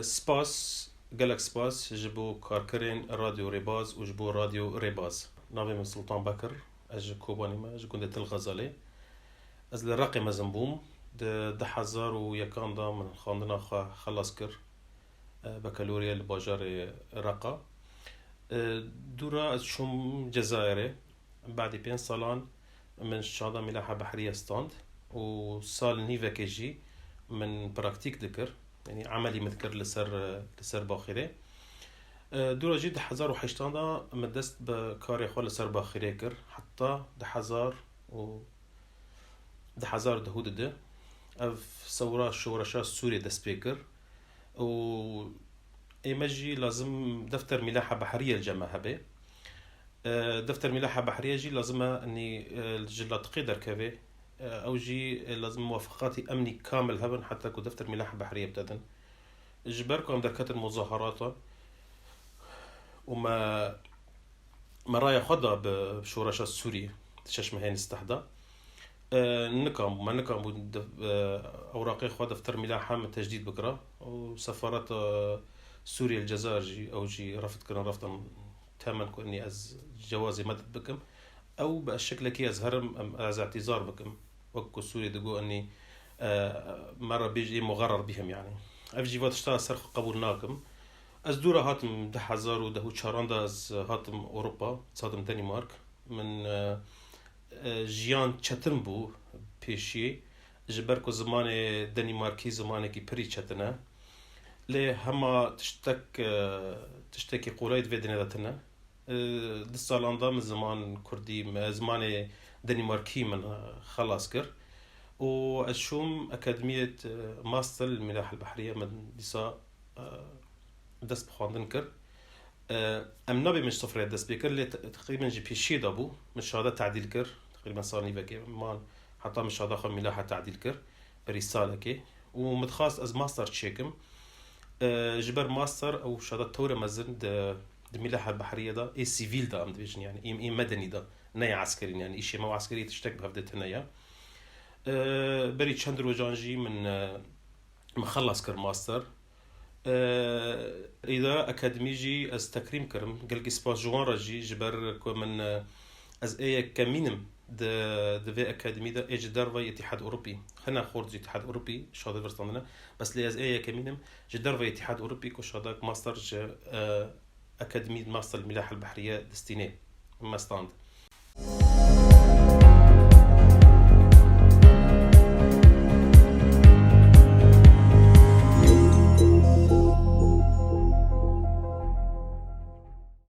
سباس قالك سباس جبو كاركرين راديو ريباز وجبو راديو ريباز نافي من سلطان بكر أج كوباني ما أج كنت الغزالي از الرقي مزنبوم ده حزار ويكان دا من خاندنا خلاص كر بكالوريا الباجار رقا دورا از شوم جزائري بعد 5 سالان من شهادة ملاحة بحرية ستاند وسال نيفا كيجي من براكتيك ذكر يعني عملي مذكر لسر باخره دورا جي ده حزار وحشتان دا مدست بكاري خوال لسر باخره كر حتى ده حزار و ده حزار دهود ده اف سورا شورشا سوري ده سبيكر و ايمجي لازم دفتر ملاحة بحرية الجامعة به دفتر ملاحة بحرية جي لازم اني الجلات قدر كافي او جي لازم موافقاتي امني كامل هبن حتى كو دفتر ملاحة بحرية ابتدن جبركم دركات المظاهرات وما رايا خدا بشورشة السوري تشاش مهين استحدى نكام ما نكام اوراقي خدا دفتر ملاحة من تجديد بكرة وسفارات سوريا الجزائر جي او جي رفض كنا رفضا تمن كوني از جوازي مدد بكم او بالشكل كي از هرم از اعتذار بكم وكو سوري دقو اني مرة بيجي مغرر بهم يعني افجي فات اشتغل سرخ قبولناكم از دورة هاتم ده حزار ودهو چاراندا از هاتم اوروبا هاتم دنمارك من جيان چتن بو پیشی جبركو زمان دنماركي زمانه كي بري چتنه ليه هما تشتكي قولايد في دنياتنا دي سالاندا من زمان كردي زمان دنماركي من خلاص كر واشوم أكاديمية ماستر الملاحة البحرية من ديسا دست بخواندن كر ام نبي مش صفرية دست بيكر اللي تقريبا جي بيشي دابو مش شهادة تعديل كر تقريبا صار نيفاكي مان حتى مش شهادة خم ملاحة تعديل كر برسالة كي ومتخاص از ماستر تشيكم جبر ماستر او شهادة تورة مزن د ملاحة البحرية دا اي سيفيل دا ام ديفيجن يعني اي مدني دا نيا عسكري يعني ايشي ما عسكري تشتك بهفدت هنايا بري تشندر وجانجي من مخلص كر ماستر إذا أكاديميجي از تكريم كرم قلقي سباس جوان رجي جبر من از اي كمينم د في أكاديمي دا ايج دارفا اتحاد أوروبي خنا خورد اتحاد أوروبي شهادة فرستاندنا بس لي از اي كمينم جدارفا اتحاد أوروبي كو شهادة ماستر أكاديمية ماستر الملاحة البحرية دستيني ماستاند